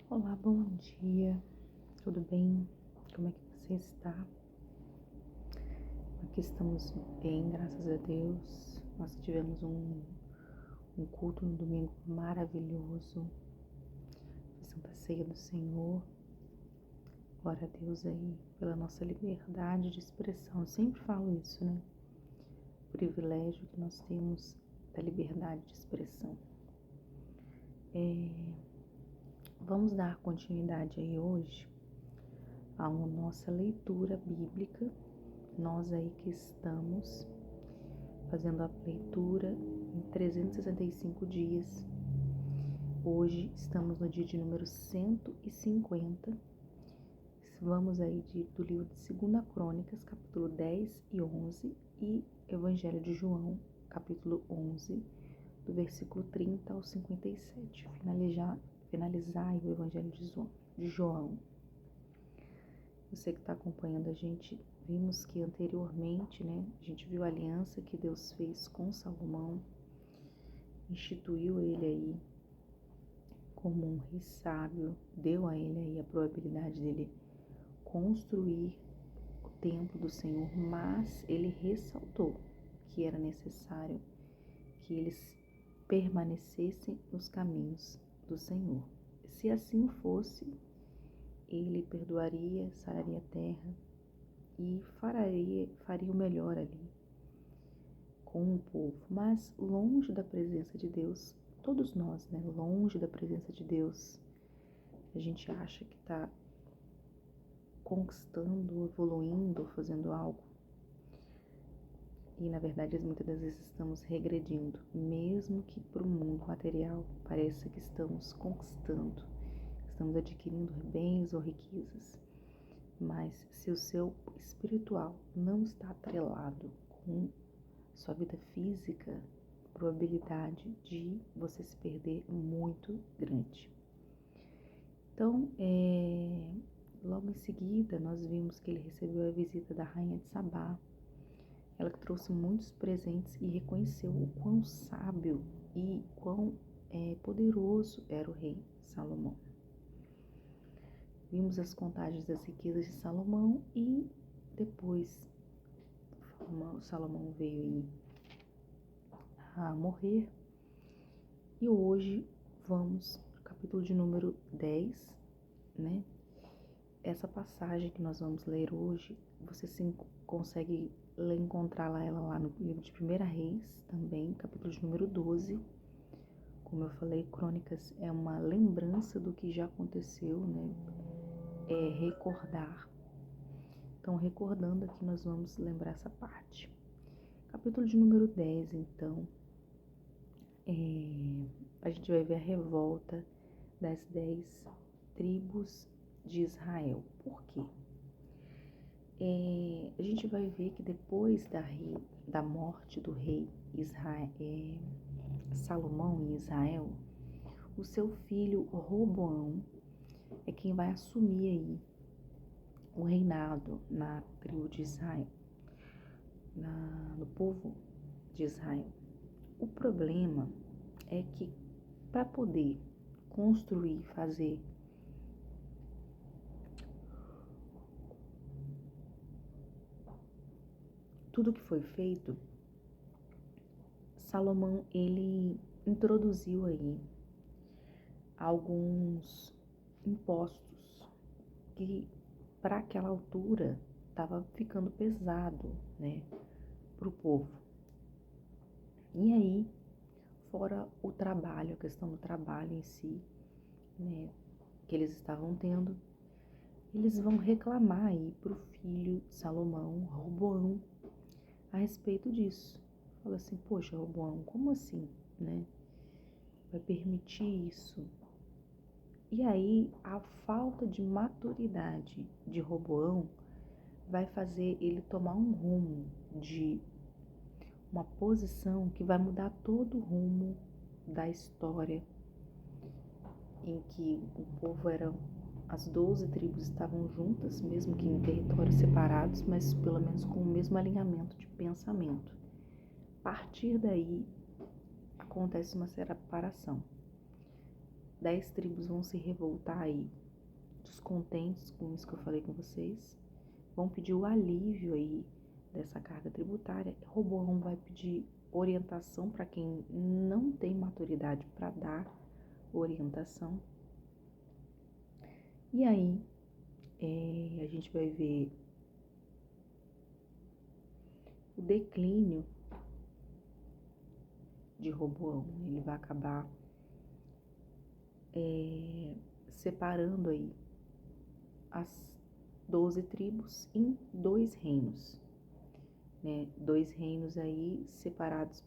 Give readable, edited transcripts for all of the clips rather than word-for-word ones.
Olá, bom dia, tudo bem? Como é que você está? Aqui estamos bem, graças a Deus. Nós tivemos um culto no domingo maravilhoso, a Santa Ceia do Senhor. Glória a Deus aí pela nossa liberdade de expressão. Eu sempre falo isso, né? O privilégio que nós temos da liberdade de expressão. Vamos dar continuidade aí hoje à nossa leitura bíblica. Nós aí que estamos fazendo a leitura em 365 dias. Hoje estamos no dia de número 150. Vamos aí do livro de 2 Crônicas, capítulo 10 e 11, e Evangelho de João, capítulo 11, do versículo 30 ao 57. Finalizar o Evangelho de João. Você que está acompanhando a gente, vimos que anteriormente, né, a gente viu a aliança que Deus fez com Salomão, instituiu ele aí como um rei sábio, deu a ele aí a probabilidade dele construir o templo do Senhor, mas ele ressaltou que era necessário que eles permanecessem nos caminhos do Senhor. Se assim fosse, ele perdoaria, sararia a terra e faria o melhor ali com o povo, mas longe da presença de Deus, todos nós, né, longe da presença de Deus, a gente acha que está conquistando, evoluindo, fazendo algo, e na verdade muitas das vezes estamos regredindo, mesmo que para o mundo material pareça que estamos conquistando, estamos adquirindo bens ou riquezas, mas se o seu espiritual não está atrelado com sua vida física, a probabilidade de você se perder é muito grande. Então, logo em seguida, nós vimos que ele recebeu a visita da rainha de Sabá, ela que trouxe muitos presentes e reconheceu o quão sábio e quão poderoso era o rei Salomão. Vimos as contagens das riquezas de Salomão e depois Salomão veio a morrer. E hoje vamos ao capítulo de número 10, né? Essa passagem que nós vamos ler hoje, você consegue encontrá-la ela lá no livro de 1 Reis, também, capítulo de número 12. Como eu falei, Crônicas é uma lembrança do que já aconteceu, né? É recordar. Então, recordando aqui, nós vamos lembrar essa parte. Capítulo de número 10, então, a gente vai ver a revolta das 10 tribos de Israel. Por quê? A gente vai ver que depois da morte do rei Salomão em Israel, o seu filho Roboão é quem vai assumir aí o reinado na tribo de Israel, no povo de Israel. O problema é que para poder construir, fazer tudo que foi feito, Salomão ele introduziu aí alguns impostos que para aquela altura estava ficando pesado, né, para o povo. E aí, fora o trabalho, a questão do trabalho em si, né, que eles estavam tendo, eles vão reclamar aí para o filho de Salomão, Roboão, a respeito disso. Fala assim, poxa, Roboão, como assim, né? Vai permitir isso? E aí, a falta de maturidade de Roboão vai fazer ele tomar um rumo de uma posição que vai mudar todo o rumo da história, em que o povo as 12 tribos estavam juntas, mesmo que em territórios separados, mas pelo menos com o mesmo alinhamento de pensamento. A partir daí, acontece uma separação. 10 tribos vão se revoltar aí, descontentes com isso que eu falei com vocês, vão pedir o alívio aí dessa carga tributária. Roboão vai pedir orientação para quem não tem maturidade para dar orientação. E aí a gente vai ver o declínio de Roboão. Ele vai acabar separando aí as 12 tribos em 2 reinos, né? 2 reinos aí separados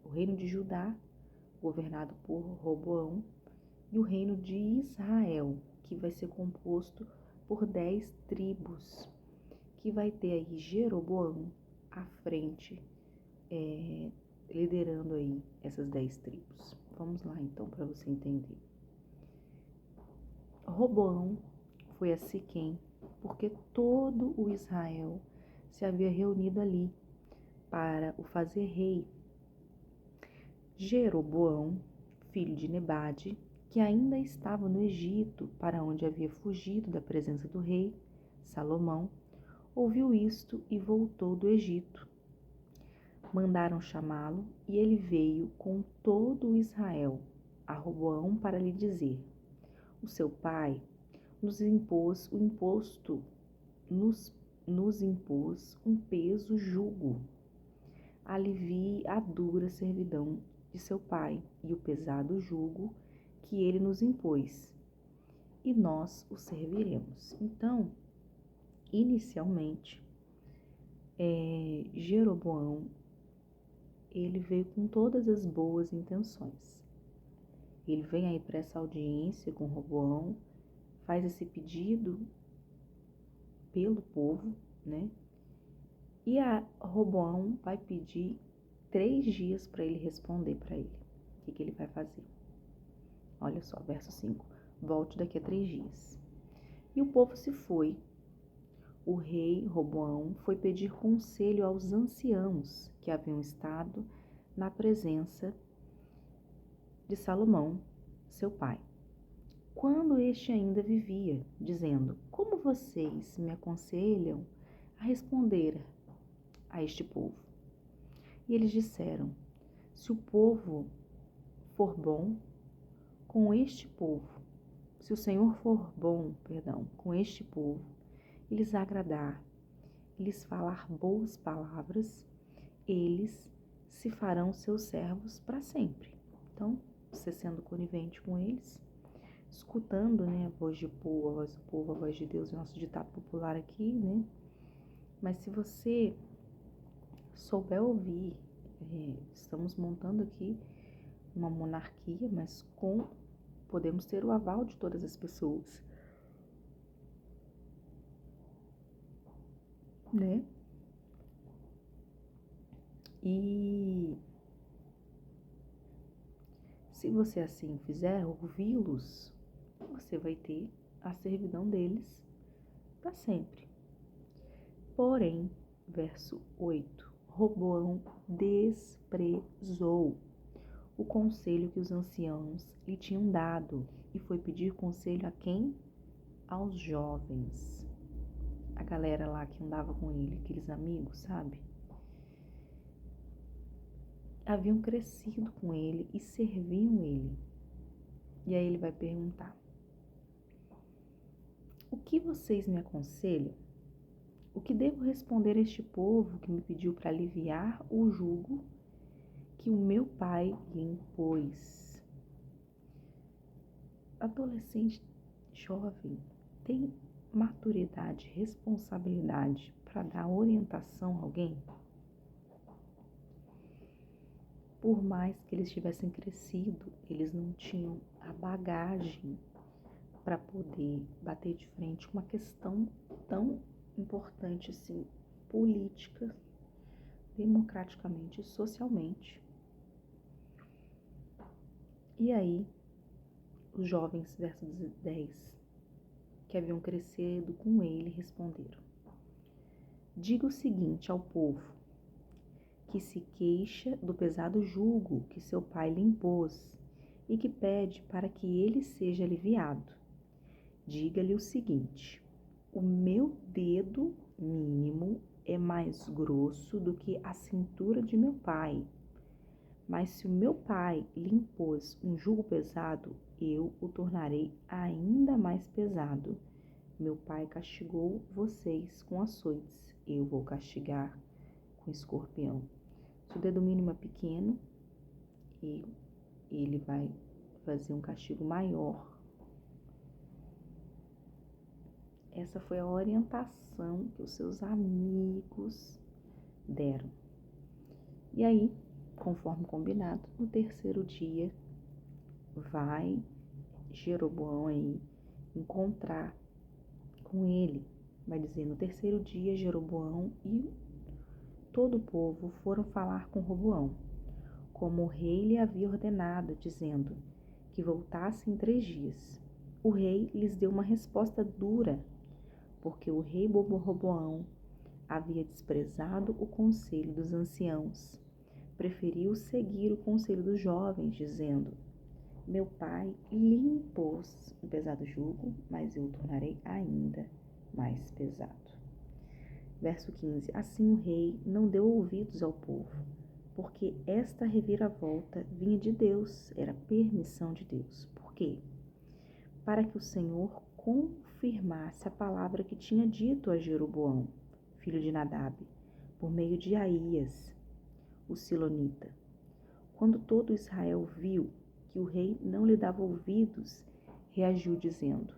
o reino de Judá, governado por Roboão, e o reino de Israel, que vai ser composto por 10 tribos, que vai ter aí Jeroboão à frente, liderando aí essas 10 tribos. Vamos lá então, para você entender. Roboão foi a Siquém, porque todo o Israel se havia reunido ali para o fazer rei. Jeroboão, filho de Nebade, que ainda estava no Egito, para onde havia fugido da presença do rei Salomão, ouviu isto e voltou do Egito. Mandaram chamá-lo e ele veio com todo o Israel a Roboão para lhe dizer: o seu pai nos impôs um peso jugo. Alivie a dura servidão de seu pai e o pesado jugo que ele nos impôs, e nós o serviremos. Então, inicialmente, Jeroboão, ele veio com todas as boas intenções. Ele vem aí para essa audiência com Roboão, faz esse pedido pelo povo, né? E a Roboão vai pedir 3 dias para ele responder para ele. O que ele vai fazer? Olha só, verso 5. Volte daqui a 3 dias. E o povo se foi. O rei Roboão foi pedir conselho aos anciãos que haviam estado na presença de Salomão, seu pai, quando este ainda vivia, dizendo: como vocês me aconselham a responder a este povo? E eles disseram: se o povo for bom com este povo, se o Senhor for bom, com este povo, e lhes agradar, e lhes falar boas palavras, eles se farão seus servos para sempre. Então, você sendo conivente com eles, escutando, né, a voz do povo, a voz de Deus, o nosso ditado popular aqui, né? Mas se você souber ouvir, estamos montando aqui uma monarquia, mas podemos ter o aval de todas as pessoas, né? E se você assim fizer, ouvi-los, você vai ter a servidão deles para sempre. Porém, verso 8, Roboão desprezou o conselho que os anciãos lhe tinham dado e foi pedir conselho a quem? Aos jovens. A galera lá que andava com ele, aqueles amigos, sabe? Haviam crescido com ele e serviam ele. E aí ele vai perguntar: o que vocês me aconselham? O que devo responder a este povo que me pediu para aliviar o jugo que o meu pai lhe impôs? Adolescente jovem tem maturidade, responsabilidade para dar orientação a alguém? Por mais que eles tivessem crescido, eles não tinham a bagagem para poder bater de frente com uma questão tão importante assim, política, democraticamente e socialmente. E aí, os jovens, verso 10, que haviam crescido com ele, responderam: diga o seguinte ao povo, que se queixa do pesado jugo que seu pai lhe impôs, e que pede para que ele seja aliviado. Diga-lhe o seguinte: o meu dedo mínimo é mais grosso do que a cintura de meu pai. Mas se o meu pai lhe impôs um jugo pesado, eu o tornarei ainda mais pesado. Meu pai castigou vocês com açoites, eu vou castigar com escorpião. Se o dedo mínimo é pequeno, ele vai fazer um castigo maior. Essa foi a orientação que os seus amigos deram. E aí, conforme combinado, no terceiro dia, vai Jeroboão aí encontrar com ele. Vai dizer, no terceiro dia, Jeroboão e todo o povo foram falar com Roboão, como o rei lhe havia ordenado, dizendo que voltasse em 3 dias. O rei lhes deu uma resposta dura, porque o rei Roboão havia desprezado o conselho dos anciãos. Preferiu seguir o conselho dos jovens, dizendo: meu pai lhe impôs um pesado jugo, mas eu o tornarei ainda mais pesado. Verso 15. Assim o rei não deu ouvidos ao povo, porque esta reviravolta vinha de Deus, era permissão de Deus. Por quê? Para que o Senhor confirmasse a palavra que tinha dito a Jeroboão, filho de Nadab, por meio de Aías, o silonita. Quando todo Israel viu que o rei não lhe dava ouvidos, reagiu dizendo: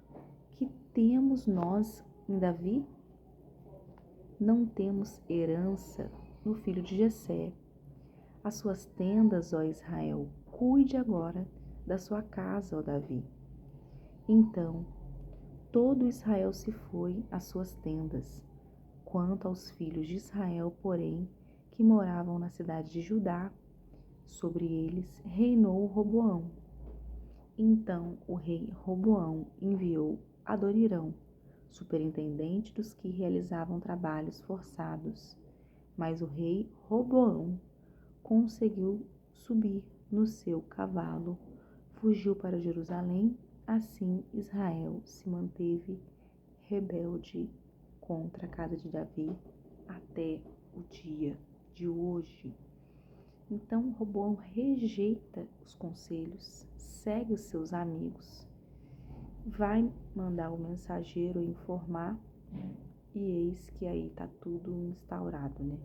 que temos nós em Davi? Não temos herança no filho de Jessé. As suas tendas, ó Israel, cuide agora da sua casa, ó Davi. Então, todo Israel se foi às suas tendas. Quanto aos filhos de Israel, porém, que moravam na cidade de Judá, sobre eles reinou Roboão. Então o rei Roboão enviou Adonirão, superintendente dos que realizavam trabalhos forçados. Mas o rei Roboão conseguiu subir no seu cavalo, fugiu para Jerusalém. Assim Israel se manteve rebelde contra a casa de Davi até o dia de hoje. Então Roboão rejeita os conselhos, segue os seus amigos, vai mandar o mensageiro informar, e eis que aí está tudo instaurado, né?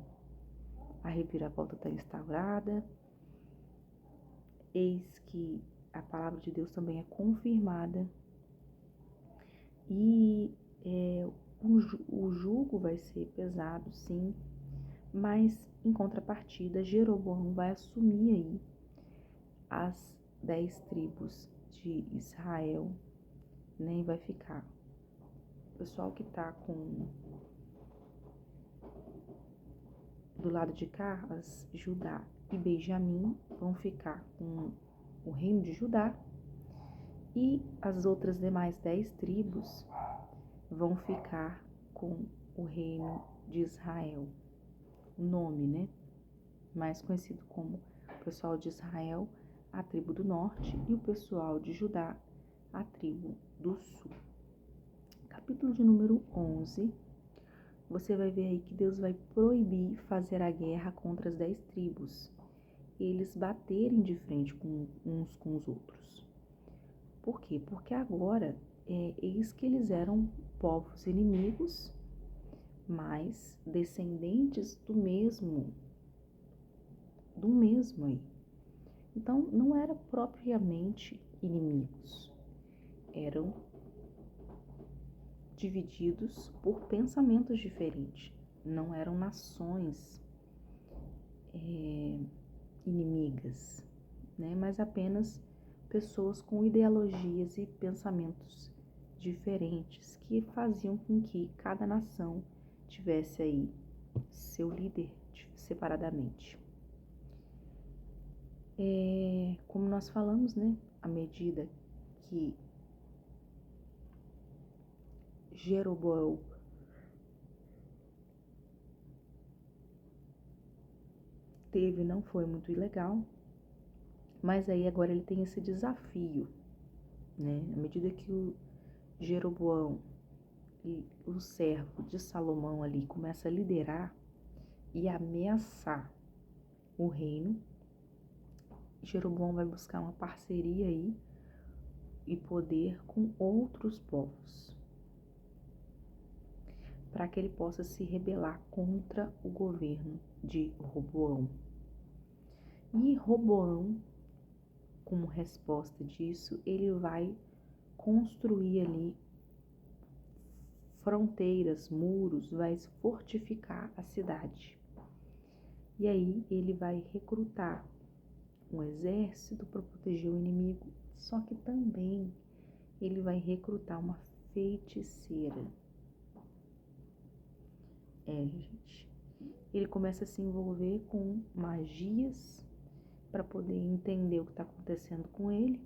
A reviravolta está instaurada, eis que a palavra de Deus também é confirmada, e o jugo vai ser pesado, sim, mas em contrapartida, Jeroboão vai assumir aí as 10 tribos de Israel, né? E vai ficar o pessoal que tá do lado de cá, as Judá e Benjamim vão ficar com o reino de Judá, e as outras demais 10 tribos vão ficar com o reino de Israel. O nome, né? Mais conhecido como o pessoal de Israel, a tribo do norte, e o pessoal de Judá, a tribo do sul. Capítulo de número 11, você vai ver aí que Deus vai proibir fazer a guerra contra as 10 tribos, eles baterem de frente uns com os outros. Por quê? Porque agora, eis que eles eram povos inimigos, mas descendentes do mesmo aí. Então, não eram propriamente inimigos, eram divididos por pensamentos diferentes, não eram nações inimigas, né? Mas apenas pessoas com ideologias e pensamentos diferentes que faziam com que cada nação tivesse aí seu líder separadamente. Como nós falamos, né? À medida que Jeroboão não foi muito legal, Mas aí agora ele tem esse desafio, né? À medida que o Jeroboão, e o servo de Salomão ali, começa a liderar e ameaçar o reino, Jeroboão vai buscar uma parceria aí e poder com outros povos, para que ele possa se rebelar contra o governo de Roboão. E Roboão, como resposta disso, ele vai construir ali fronteiras, muros, vai fortificar a cidade. E aí ele vai recrutar um exército para proteger o inimigo, só que também ele vai recrutar uma feiticeira. Gente, ele começa a se envolver com magias para poder entender o que está acontecendo com ele.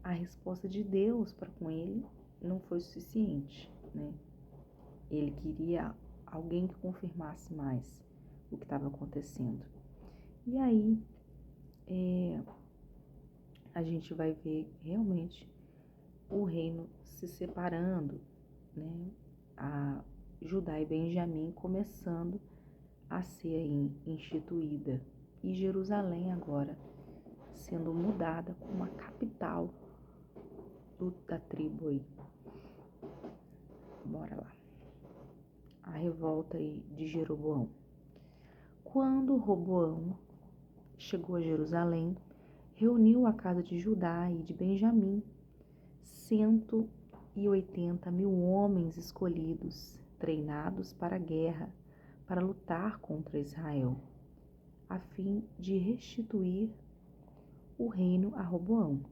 A resposta de Deus para com ele não foi suficiente, né? Ele queria alguém que confirmasse mais o que estava acontecendo. E aí a gente vai ver realmente o reino se separando, né? A Judá e Benjamim começando a ser aí instituída, e Jerusalém agora sendo mudada como a capital da tribo aí. Bora lá. A revolta aí de Jeroboão. Quando Roboão chegou a Jerusalém, reuniu a casa de Judá e de Benjamim 180.000 homens escolhidos, treinados para a guerra, para lutar contra Israel, a fim de restituir o reino a Roboão.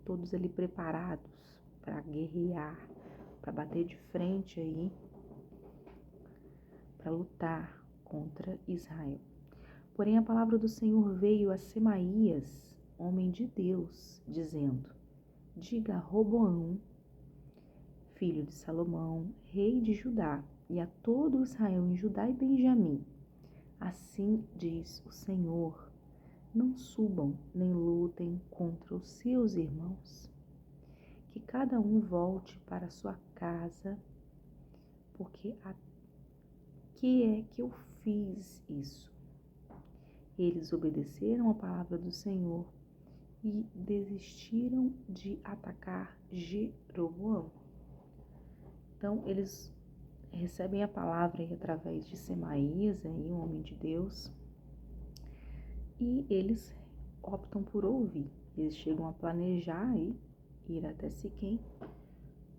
Todos ali preparados para guerrear, para bater de frente aí, para lutar contra Israel. Porém, a palavra do Senhor veio a Semaías, homem de Deus, dizendo: diga a Roboão, filho de Salomão, rei de Judá, e a todo Israel em Judá e Benjamim: assim diz o Senhor, não subam nem lutem contra os seus irmãos. Que cada um volte para sua casa, porque a que é que eu fiz isso? Eles obedeceram a palavra do Senhor e desistiram de atacar Jeroboão. Então, eles recebem a palavra aí através de Semaías, aí, um homem de Deus, e eles optam por ouvir. Eles chegam a planejar aí, ir até Siquém,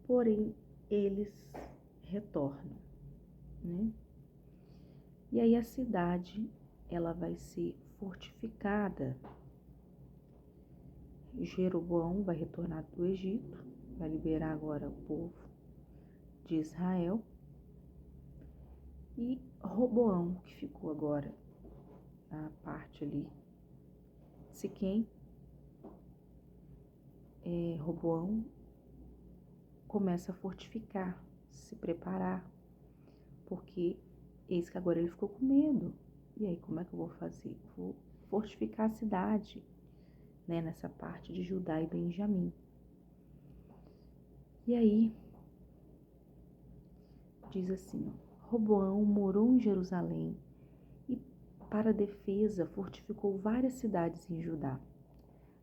porém, eles retornam, né? E aí a cidade, ela vai ser fortificada. Jeroboão vai retornar do Egito, vai liberar agora o povo de Israel. E Roboão, que ficou agora na parte ali de Siquém, Roboão começa a fortificar, se preparar, porque eis que agora ele ficou com medo. E aí, como é que eu vou fazer? Vou fortificar a cidade, né, nessa parte de Judá e Benjamim. E aí, diz assim, Roboão morou em Jerusalém e, para defesa, fortificou várias cidades em Judá,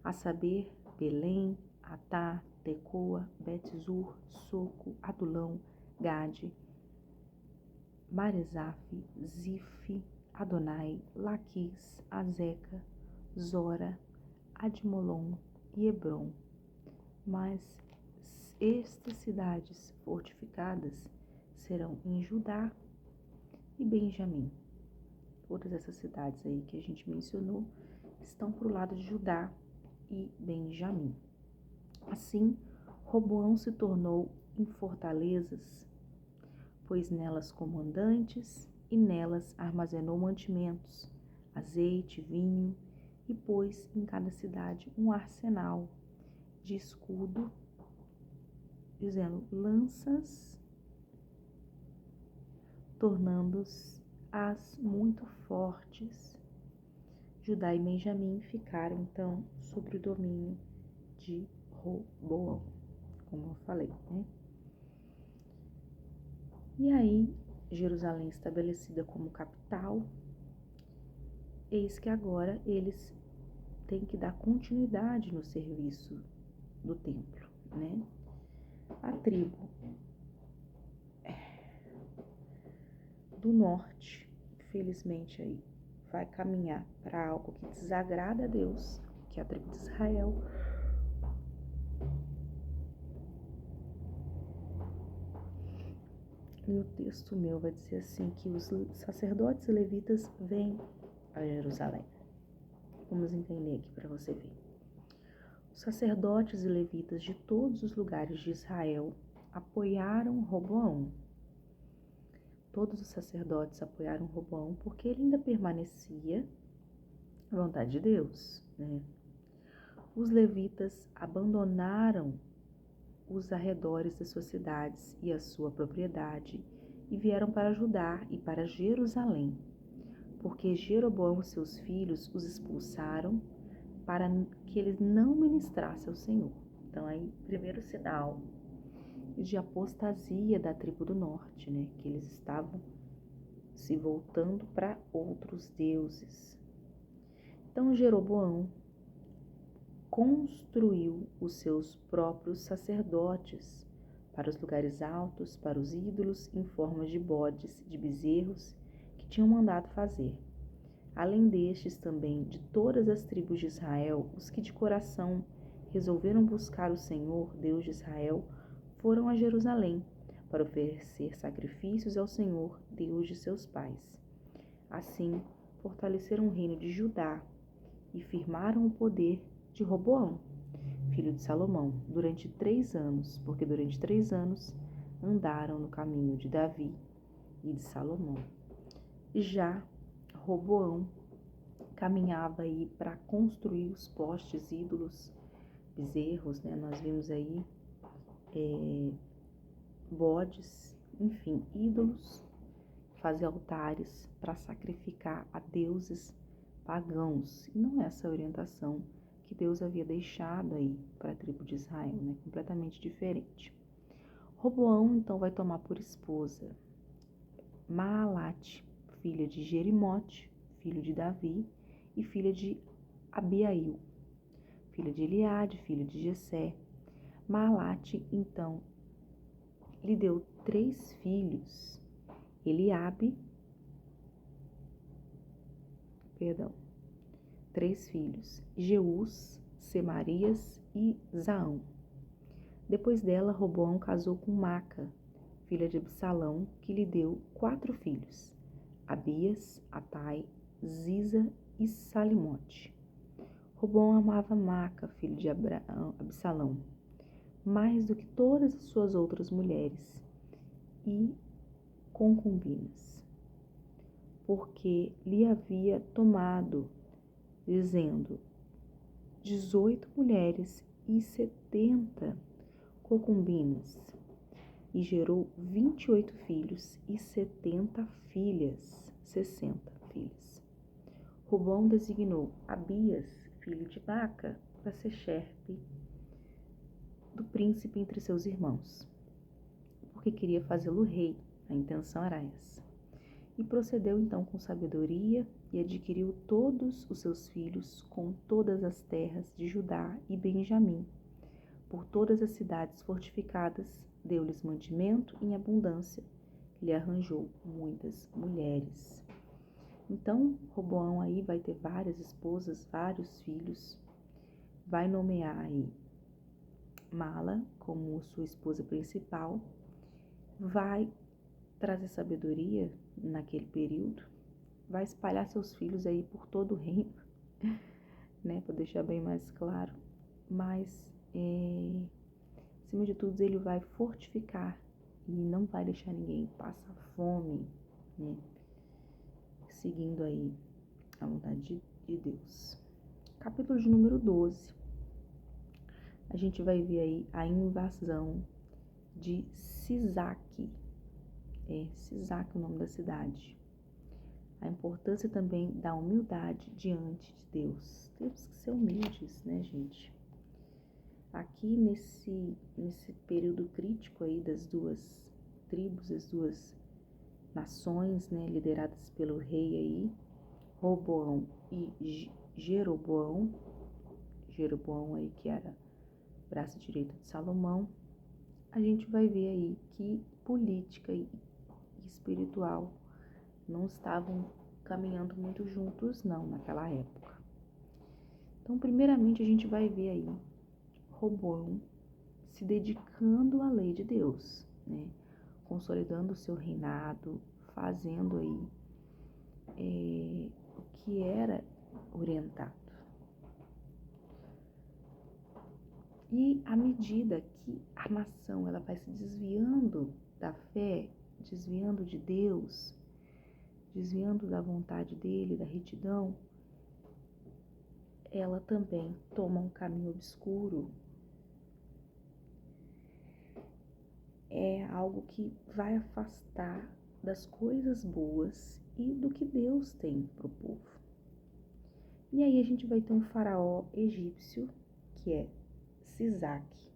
a saber, Belém, Atá, Tecoa, Bet-zur, Soco, Adulão, Gade, Maresaf, Zif, Adonai, Laquis, Azeca, Zora, Admolon e Hebron. Mas estas cidades fortificadas serão em Judá e Benjamim. Todas essas cidades aí que a gente mencionou estão para o lado de Judá e Benjamim. Assim, Roboão se tornou em fortalezas, pôs nelas comandantes e nelas armazenou mantimentos, azeite, vinho, e pôs em cada cidade um arsenal de escudo, dizendo lanças, tornando-as muito fortes. Judá e Benjamim ficaram então sob o domínio de Roboão, como eu falei, né? E aí, Jerusalém estabelecida como capital, eis que agora eles têm que dar continuidade no serviço do templo, né? A tribo do norte, infelizmente aí, vai caminhar para algo que desagrada a Deus, que é a tribo de Israel. E o texto meu vai dizer assim, que os sacerdotes e levitas vêm a Jerusalém. Vamos entender aqui para você ver. Os sacerdotes e levitas de todos os lugares de Israel apoiaram Roboão. Todos os sacerdotes apoiaram Roboão porque ele ainda permanecia à vontade de Deus, né? Os levitas abandonaram os arredores das suas cidades e a sua propriedade e vieram para Judá e para Jerusalém, porque Jeroboão e seus filhos os expulsaram para que eles não ministrassem ao Senhor. Então aí, primeiro sinal de apostasia da tribo do norte, né? Que eles estavam se voltando para outros deuses. Então Jeroboão construiu os seus próprios sacerdotes para os lugares altos, para os ídolos em forma de bodes, de bezerros, que tinham mandado fazer. Além destes também, de todas as tribos de Israel, os que de coração resolveram buscar o Senhor, Deus de Israel, foram a Jerusalém para oferecer sacrifícios ao Senhor, Deus de seus pais. Assim, fortaleceram o reino de Judá e firmaram o poder de Roboão, filho de Salomão, durante 3 anos, porque durante 3 anos andaram no caminho de Davi e de Salomão. Já Roboão caminhava aí para construir os postes, ídolos, bezerros, né? Nós vimos aí bodes, enfim, ídolos, fazer altares para sacrificar a deuses pagãos. E não é essa orientação que Deus havia deixado aí para a tribo de Israel, né? Completamente diferente. Roboão então vai tomar por esposa Maalate, filha de Jerimote, filho de Davi, e filha de Abiail, filha de Eliade, filho de Jessé. Maalate então lhe deu 3 filhos, Eliabe, 3 filhos, Jeús, Semarias e Zaão. Depois dela, Roboão casou com Maca, filha de Absalão, que lhe deu 4 filhos, Abias, Atai, Ziza e Salimote. Roboão amava Maca, filho de Absalão, mais do que todas as suas outras mulheres e concubinas, porque lhe havia tomado, dizendo, 18 mulheres e 70 concubinas, e gerou 28 filhos e 70 filhas, 60 filhas. Roboão designou Abias, filho de Maca, para ser chefe do príncipe entre seus irmãos, porque queria fazê-lo rei. A intenção era essa. E procedeu então com sabedoria e adquiriu todos os seus filhos com todas as terras de Judá e Benjamim. Por todas as cidades fortificadas, deu-lhes mantimento em abundância, lhe arranjou muitas mulheres. Então, Roboão aí vai ter várias esposas, vários filhos, vai nomear aí Mala como sua esposa principal, vai trazer sabedoria naquele período, vai espalhar seus filhos aí por todo o reino, né, para deixar bem mais claro, mas acima de tudo ele vai fortificar e não vai deixar ninguém passar fome, né, seguindo aí a vontade de Deus. Capítulo de número 12, a gente vai ver aí a invasão de Sisaque. Sisaque é o nome da cidade. a importância também da humildade diante de Deus. Temos que ser humildes, né, gente? Aqui nesse período crítico aí das duas tribos, as duas nações, né, lideradas pelo rei aí, Roboão e Jeroboão aí que era braço direito de Salomão, a gente vai ver aí que política e espiritual não estavam caminhando muito juntos não naquela época. Então, primeiramente a gente vai ver aí Roboão se dedicando à lei de Deus, né? Consolidando o seu reinado, fazendo aí o que era orientado. E à medida que a nação ela vai se desviando da fé, desviando de Deus, desviando da vontade dele, da retidão, ela também toma um caminho obscuro. É algo que vai afastar das coisas boas e do que Deus tem para o povo. E aí a gente vai ter um faraó egípcio, que é Sisaque.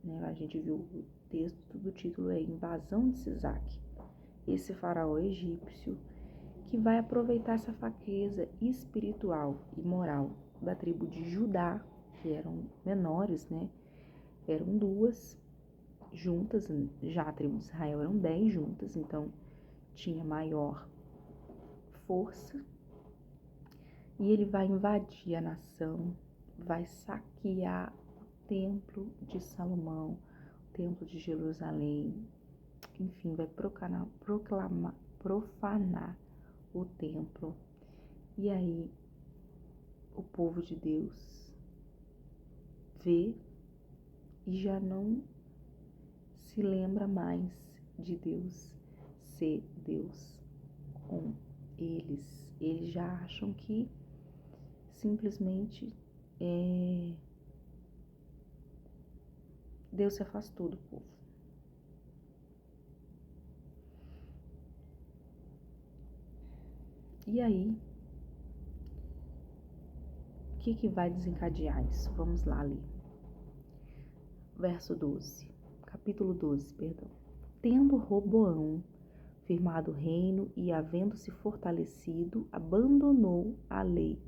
Né? A gente viu o texto do título é Invasão de Sisaque. Esse faraó egípcio que vai aproveitar essa fraqueza espiritual e moral da tribo de Judá, que eram menores, né? Eram 2 juntas, já a tribo de Israel eram 10 juntas, então tinha maior força. E ele vai invadir a nação, vai saquear o templo de Salomão, o templo de Jerusalém, enfim, vai profanar o templo. E aí o povo de Deus vê e já não se lembra mais de Deus ser Deus com eles. Eles já acham que simplesmente Deus se afastou do povo. E aí, o que vai desencadear isso? Vamos lá ler. Verso 12, capítulo 12, perdão. Tendo Roboão firmado o reino e havendo-se fortalecido, abandonou a lei,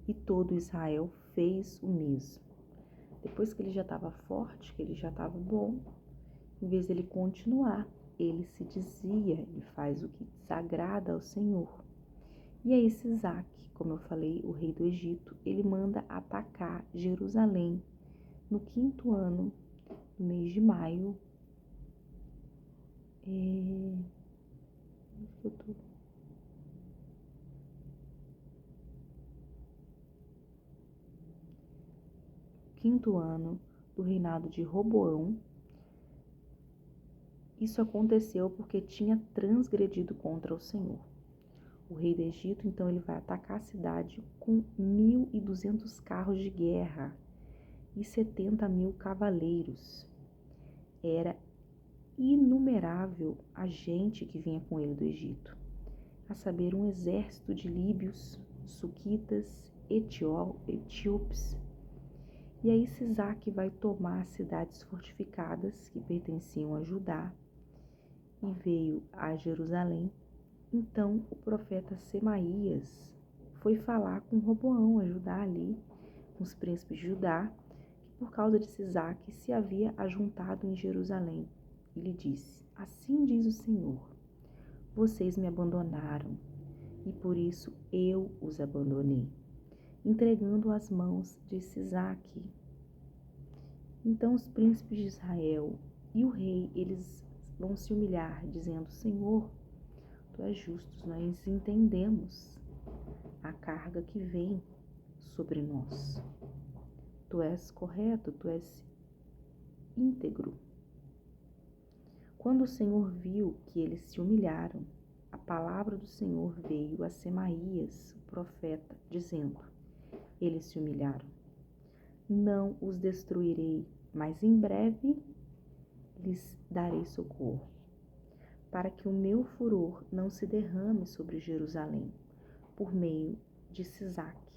e todo Israel fez o mesmo. Depois que ele já estava forte, que ele já estava bom, em vez dele continuar, ele se desvia e faz o que desagrada ao Senhor. E aí Sisaque, como eu falei, o rei do Egito, ele manda atacar Jerusalém no 5º ano, no mês de maio. Quinto ano do reinado de Roboão. Isso aconteceu porque tinha transgredido contra o Senhor. O rei do Egito, então, ele vai atacar a cidade com 1.200 carros de guerra e 70.000 cavaleiros. Era inumerável a gente que vinha com ele do Egito, a saber, um exército de líbios, suquitas, etíopes. E aí Sisaque vai tomar as cidades fortificadas que pertenciam a Judá e veio a Jerusalém. Então o profeta Semaías foi falar com Roboão, ajudar ali, com os príncipes de Judá, que por causa de Sisaque se havia ajuntado em Jerusalém. E lhe disse: assim diz o Senhor, vocês me abandonaram, e por isso eu os abandonei, entregando às mãos de Sisaque. Então os príncipes de Israel e o rei, eles vão se humilhar, dizendo: Senhor, Tu és justo, nós entendemos a carga que vem sobre nós. Tu és correto, Tu és íntegro. Quando o Senhor viu que eles se humilharam, a palavra do Senhor veio a Semaías, o profeta, dizendo: eles se humilharam. Não os destruirei, mas em breve lhes darei socorro. para que o meu furor não se derrame sobre Jerusalém, por meio de Sisaque,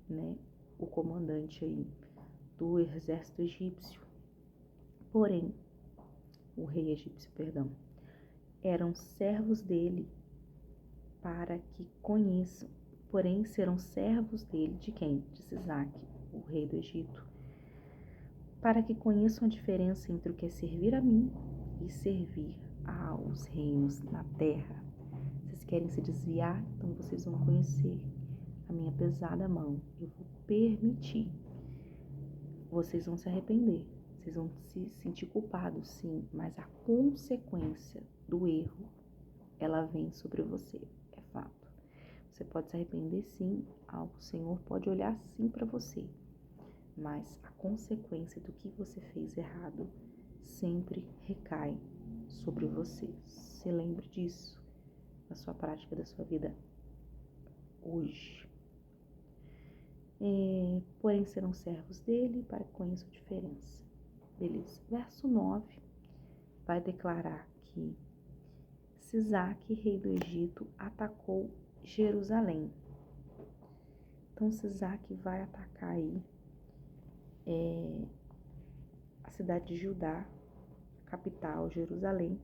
né, o comandante aí do exército egípcio. Porém, o rei egípcio, perdão, eram servos dele para que conheçam, porém serão servos dele, de quem? De Sisaque, o rei do Egito, para que conheçam a diferença entre o que é servir a mim e servir aos reinos na terra. Vocês querem se desviar? Então vocês vão conhecer a minha pesada mão. Eu vou permitir. Vocês vão se arrepender. Vocês vão se sentir culpados, sim. Mas a consequência do erro, ela vem sobre você. É fato. Você pode se arrepender, sim. O Senhor pode olhar, sim, para você. Mas a consequência do que você fez errado sempre recai sobre você. Se lembre disso na sua prática da sua vida hoje. Porém serão servos dele para que conheçam a diferença. Beleza. Verso 9 vai declarar que Sisaque, rei do Egito, atacou Jerusalém. Então Sisaque vai atacar aí a cidade de Judá, capital, Jerusalém.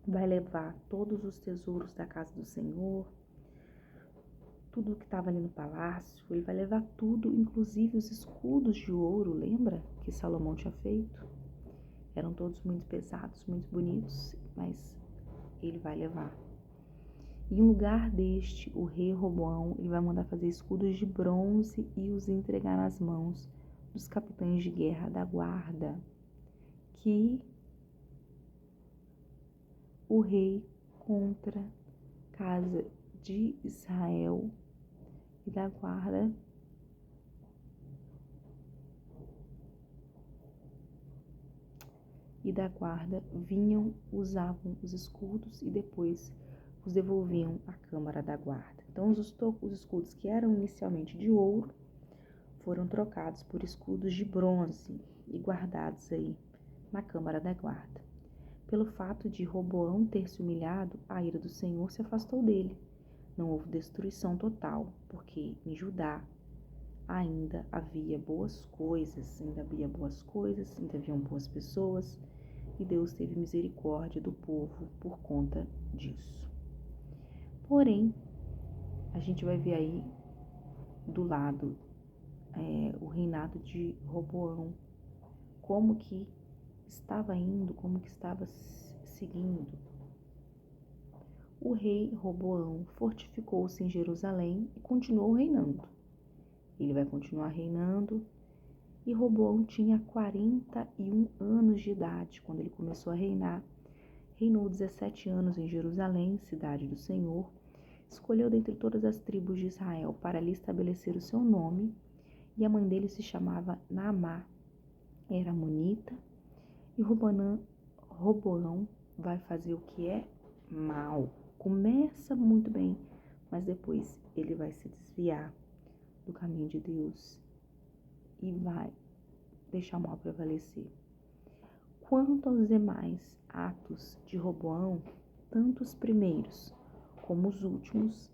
Vai levar todos os tesouros da casa do Senhor, tudo que estava ali no palácio. Ele vai levar tudo, inclusive os escudos de ouro, lembra que Salomão tinha feito? Eram todos muito pesados, muito bonitos, mas ele vai levar. Em lugar deste, o rei Roboão, ele vai mandar fazer escudos de bronze e os entregar nas mãos dos capitães de guerra da guarda, que o rei contra a casa de Israel e da guarda vinham, usavam os escudos e depois os devolviam à câmara da guarda. Então os escudos que eram inicialmente de ouro foram trocados por escudos de bronze e guardados aí na câmara da guarda. Pelo fato de Roboão ter se humilhado, a ira do Senhor se afastou dele. Não houve destruição total, porque em Judá ainda havia boas coisas, ainda haviam boas pessoas, e Deus teve misericórdia do povo por conta disso. Porém, a gente vai ver aí do lado o reinado de Roboão, como que estava indo, como que estava seguindo. O rei Roboão fortificou-se em Jerusalém e continuou reinando. Ele vai continuar reinando. E Roboão tinha 41 anos de idade quando ele começou a reinar. Reinou 17 anos em Jerusalém, cidade do Senhor. Escolheu dentre todas as tribos de Israel para ali estabelecer o seu nome. E a mãe dele se chamava Naamá, era amonita. E Roboão vai fazer o que é mal. Começa muito bem, mas depois ele vai se desviar do caminho de Deus e vai deixar o mal prevalecer. Quanto aos demais atos de Roboão, tanto os primeiros como os últimos,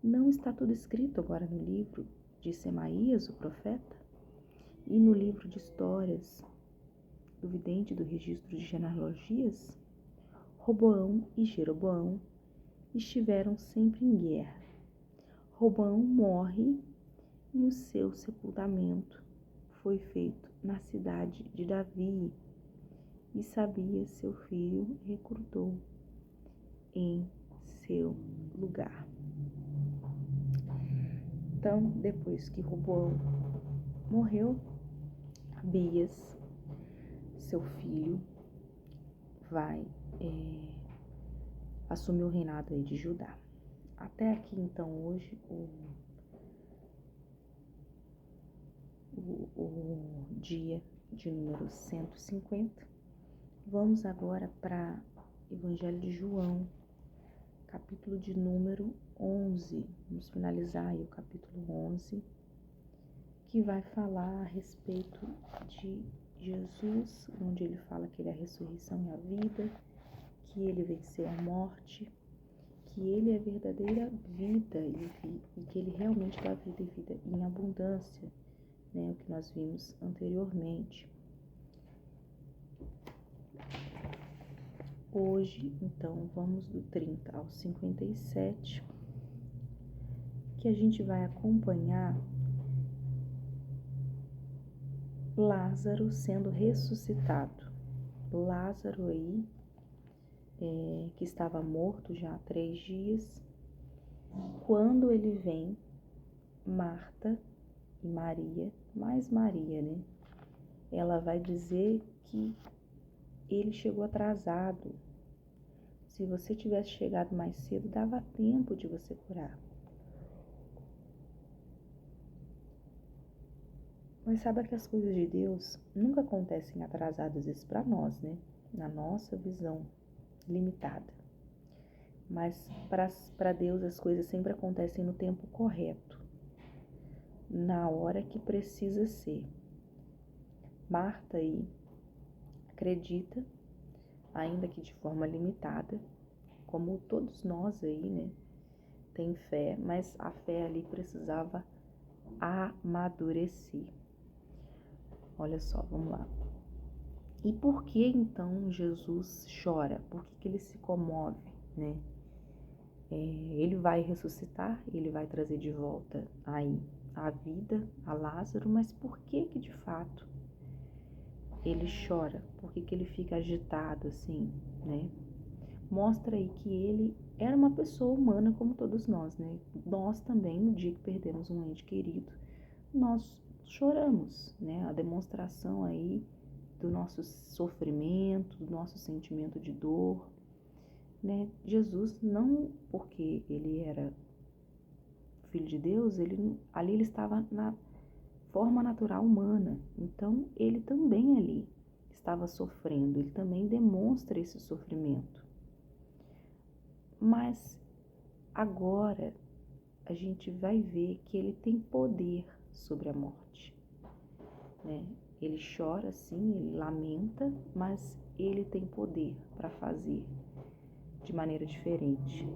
não está tudo escrito agora no livro de Semaías, o profeta, e no livro de histórias do vidente do registro de genealogias? Roboão e Jeroboão estiveram sempre em guerra. Roboão morre e o seu sepultamento foi feito na cidade de Davi, e Sabia, seu filho, recrutou em seu lugar. Então, depois que Roboão morreu, Abias, seu filho, vai assumir o reinado aí de Judá. Até aqui, então, hoje, o dia de número 150. Vamos agora para Evangelho de João, capítulo de número 11. Vamos finalizar aí o capítulo 11, que vai falar a respeito de Jesus, onde ele fala que ele é a ressurreição e a vida, que ele venceu a morte, que ele é a verdadeira vida e que ele realmente dá vida e vida em abundância, né? O que nós vimos anteriormente. Hoje, então, vamos do 30 ao 57, que a gente vai acompanhar Lázaro sendo ressuscitado. Lázaro aí, que estava morto já há 3 dias, quando ele vem, Marta e Maria, mais Maria, né? Ela vai dizer que ele chegou atrasado. Se você tivesse chegado mais cedo, dava tempo de você curar. Mas sabe que as coisas de Deus nunca acontecem atrasadas, isso para nós, né? Na nossa visão limitada. Mas para Deus as coisas sempre acontecem no tempo correto, na hora que precisa ser. Marta aí acredita, ainda que de forma limitada, como todos nós aí, né? Tem fé, mas a fé ali precisava amadurecer. Olha só, vamos lá. E por que então Jesus chora? Por que ele se comove, né? Ele vai ressuscitar, ele vai trazer de volta aí a vida a Lázaro, mas por que de fato ele chora? Por que ele fica agitado assim, né? Mostra aí que ele era uma pessoa humana como todos nós, né? Nós também, no dia que perdemos um ente querido, nós choramos, né? A demonstração aí do nosso sofrimento, do nosso sentimento de dor, né? Jesus, não porque ele era filho de Deus, ali ele estava na forma natural humana, então ele também ali estava sofrendo, ele também demonstra esse sofrimento. Mas agora a gente vai ver que ele tem poder sobre a morte, né? Ele chora sim, ele lamenta, mas ele tem poder para fazer de maneira diferente.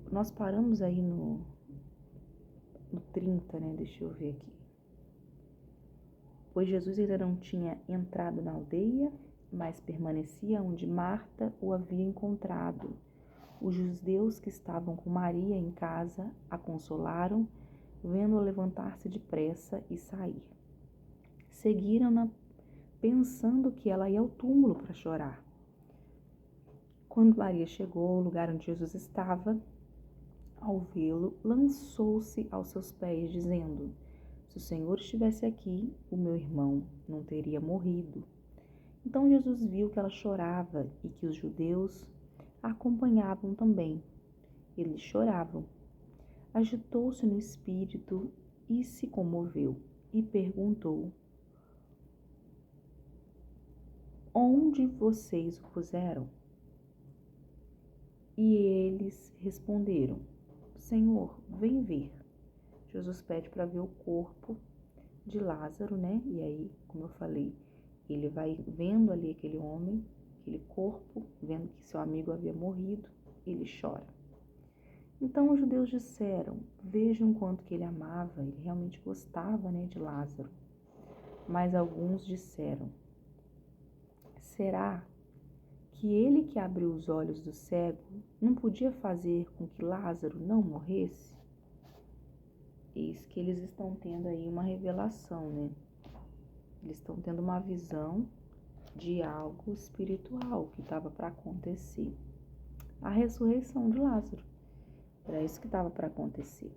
Nós paramos aí no 30, né? Deixa eu ver aqui. Pois Jesus ainda não tinha entrado na aldeia, mas permanecia onde Marta o havia encontrado. Os judeus que estavam com Maria em casa a consolaram, vendo-a levantar-se depressa e sair. Seguiram-na, pensando que ela ia ao túmulo para chorar. Quando Maria chegou ao lugar onde Jesus estava, ao vê-lo, lançou-se aos seus pés, dizendo: se o Senhor estivesse aqui, o meu irmão não teria morrido. Então Jesus viu que ela chorava e que os judeus a acompanhavam também. Eles choravam. Agitou-se no espírito e se comoveu, e perguntou: onde vocês o puseram? E eles responderam: Senhor, vem ver. Jesus pede para ver o corpo de Lázaro, né? E aí, como eu falei, ele vai vendo ali aquele homem, aquele corpo, vendo que seu amigo havia morrido, ele chora. Então os judeus disseram: vejam quanto que ele amava, ele realmente gostava, né, de Lázaro. Mas alguns disseram: será que ele que abriu os olhos do cego não podia fazer com que Lázaro não morresse? Eis que eles estão tendo aí uma revelação, né? Eles estão tendo uma visão de algo espiritual que estava para acontecer. A ressurreição de Lázaro. Era isso que estava para acontecer.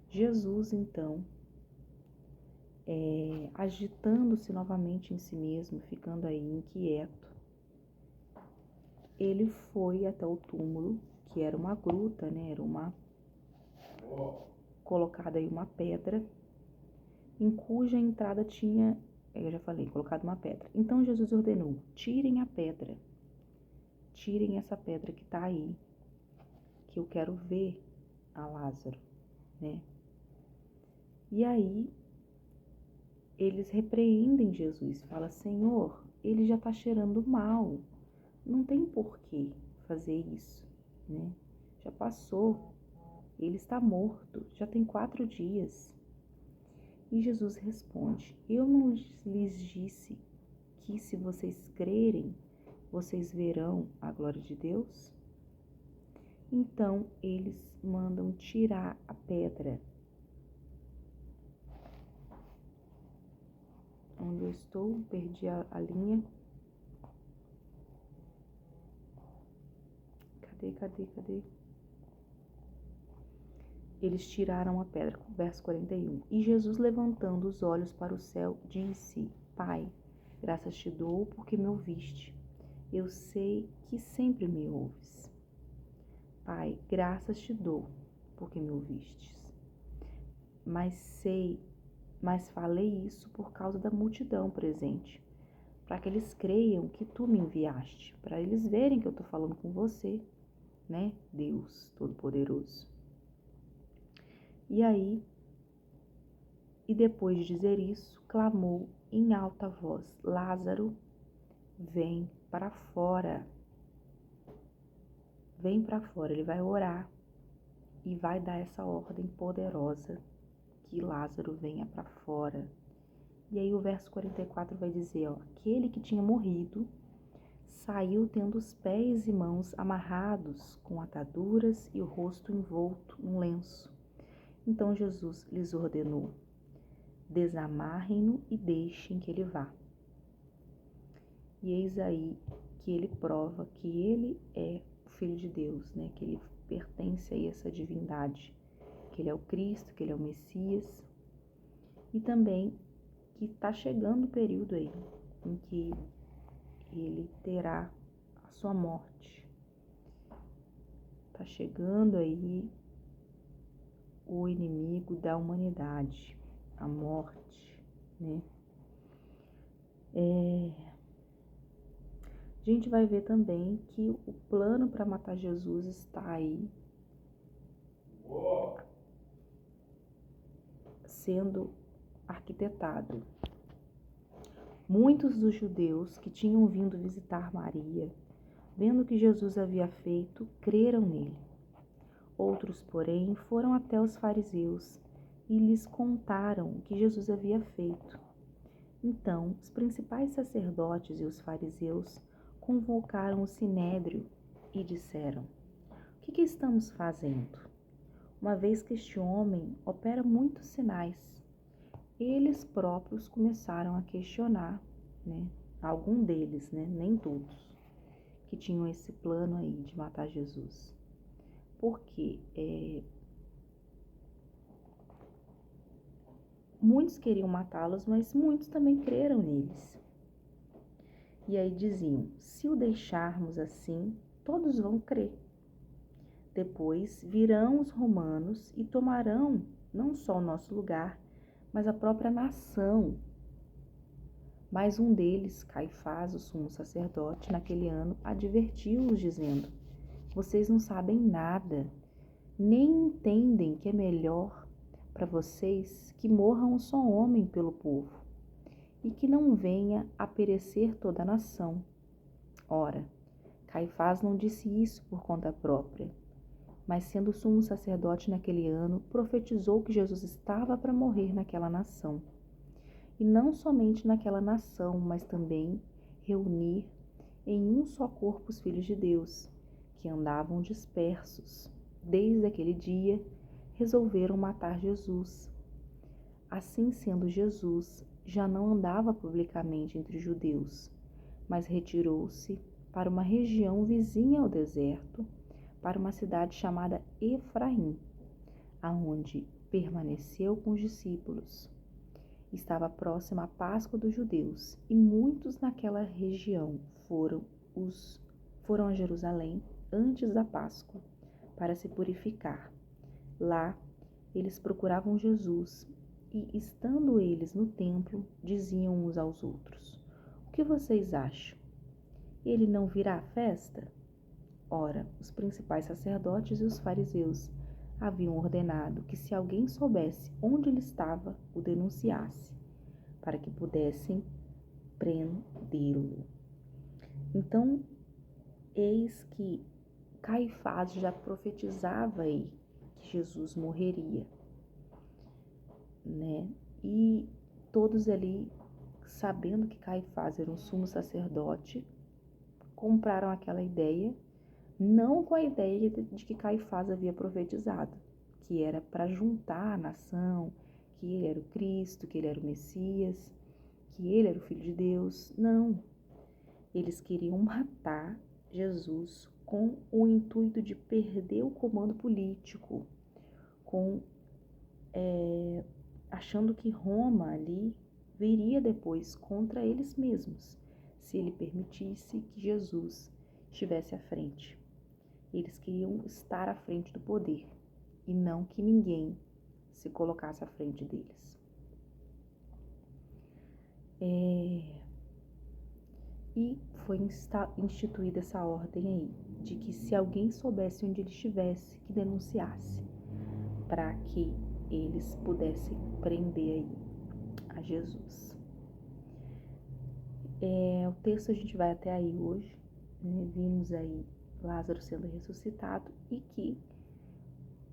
Jesus, então, agitando-se novamente em si mesmo, ficando aí inquieto, ele foi até o túmulo, que era uma gruta, né? Era uma colocada aí uma pedra, em cuja entrada tinha, eu já falei, colocado uma pedra. Então Jesus ordenou: tirem a pedra, tirem essa pedra que está aí, que eu quero ver a Lázaro, né? E aí eles repreendem Jesus, fala: Senhor, ele já está cheirando mal. Não tem porquê fazer isso, né? Já passou. Ele está morto, já tem 4 dias. E Jesus responde: eu não lhes disse que se vocês crerem, vocês verão a glória de Deus? Então eles mandam tirar a pedra. Onde eu estou, perdi a linha. Cadê? Eles tiraram a pedra, verso 41. E Jesus, levantando os olhos para o céu, disse: Pai, graças te dou porque me ouviste. Eu sei que sempre me ouves. Pai, graças te dou porque me ouvistes. Mas falei isso por causa da multidão presente, para que eles creiam que tu me enviaste, para eles verem que eu estou falando com você, né, Deus Todo-Poderoso. E depois de dizer isso, clamou em alta voz: Lázaro, vem para fora. Vem para fora. Ele vai orar e vai dar essa ordem poderosa que Lázaro venha para fora. E aí o verso 44 vai dizer, aquele que tinha morrido saiu tendo os pés e mãos amarrados com ataduras e o rosto envolto num lenço. Então Jesus lhes ordenou: desamarrem-no e deixem que ele vá. E eis aí que ele prova que ele é o Filho de Deus, né? Que ele pertence a essa divindade, que ele é o Cristo, que ele é o Messias, e também que está chegando o período aí em que ele terá a sua morte. Está chegando aí o inimigo da humanidade, a morte, né? A gente vai ver também que o plano para matar Jesus está aí sendo arquitetado. Muitos dos judeus que tinham vindo visitar Maria, vendo o que Jesus havia feito, creram nele. Outros, porém, foram até os fariseus e lhes contaram o que Jesus havia feito. Então, os principais sacerdotes e os fariseus convocaram o sinédrio e disseram: o que estamos fazendo? Uma vez que este homem opera muitos sinais. Eles próprios começaram a questionar, né? Algum deles, né? Nem todos, que tinham esse plano aí de matar Jesus. Porque muitos queriam matá-los, mas muitos também creram neles. E aí diziam: se o deixarmos assim, todos vão crer. Depois virão os romanos e tomarão não só o nosso lugar, mas a própria nação. Mas um deles, Caifás, o sumo sacerdote, naquele ano, advertiu-os, dizendo: vocês não sabem nada, nem entendem que é melhor para vocês que morra um só homem pelo povo, e que não venha a perecer toda a nação. Ora, Caifás não disse isso por conta própria, mas sendo sumo sacerdote naquele ano, profetizou que Jesus estava para morrer naquela nação. E não somente naquela nação, mas também reunir em um só corpo os filhos de Deus, que andavam dispersos. Desde aquele dia, resolveram matar Jesus. Assim sendo, Jesus já não andava publicamente entre os judeus, mas retirou-se para uma região vizinha ao deserto, para uma cidade chamada Efraim, aonde permaneceu com os discípulos. Estava próxima a Páscoa dos judeus, e muitos naquela região foram a Jerusalém antes da Páscoa, para se purificar. Lá, eles procuravam Jesus, e estando eles no templo, diziam uns aos outros: o que vocês acham? Ele não virá à festa? Ora, os principais sacerdotes e os fariseus haviam ordenado que se alguém soubesse onde ele estava, o denunciasse, para que pudessem prendê-lo. Então, eis que Caifás já profetizava aí que Jesus morreria, né? E todos ali, sabendo que Caifás era um sumo sacerdote, compraram aquela ideia, não com a ideia de que Caifás havia profetizado, que era para juntar a nação, que ele era o Cristo, que ele era o Messias, que ele era o Filho de Deus. Não, eles queriam matar Jesus com o intuito de perder o comando político, achando que Roma ali viria depois contra eles mesmos, se ele permitisse que Jesus estivesse à frente. Eles queriam estar à frente do poder e não que ninguém se colocasse à frente deles. E foi instituída essa ordem aí, de que se alguém soubesse onde ele estivesse, que denunciasse, para que eles pudessem prender aí a Jesus. O texto a gente vai até aí hoje, né? Vimos aí Lázaro sendo ressuscitado e que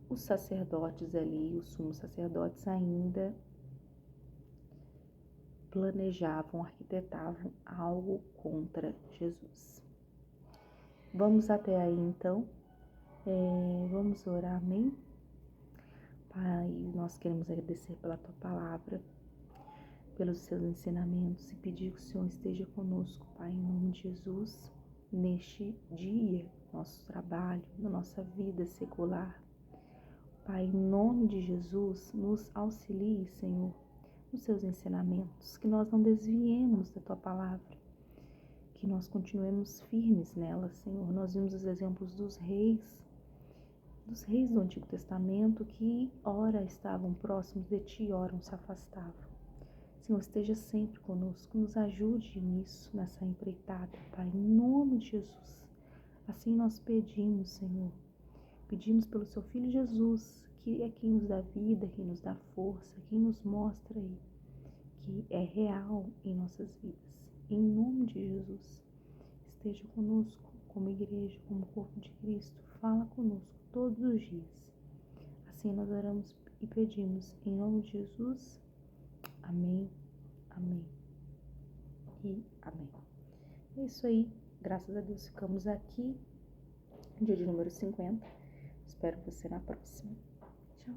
os sacerdotes ali, os sumos sacerdotes ainda planejavam, arquitetavam algo contra Jesus. Vamos até aí então, vamos orar, amém? Pai, nós queremos agradecer pela Tua palavra, pelos Seus ensinamentos e pedir que o Senhor esteja conosco, Pai, em nome de Jesus, neste dia, nosso trabalho, na nossa vida secular. Pai, em nome de Jesus, nos auxilie, Senhor, nos Seus ensinamentos, que nós não desviemos da Tua palavra, que nós continuemos firmes nela, Senhor. Nós vimos os exemplos dos reis do Antigo Testamento, que ora estavam próximos de Ti, ora se afastavam. Senhor, esteja sempre conosco, nos ajude nisso, nessa empreitada, Pai, em nome de Jesus. Assim nós pedimos, Senhor, pedimos pelo Seu Filho Jesus, que é quem nos dá vida, quem nos dá força, quem nos mostra aí que é real em nossas vidas. Em nome de Jesus, esteja conosco como igreja, como corpo de Cristo, fala conosco todos os dias. Assim nós oramos e pedimos em nome de Jesus. Amém, amém e amém. É isso aí, graças a Deus ficamos aqui, dia de número 50. Espero você na próxima. Tchau.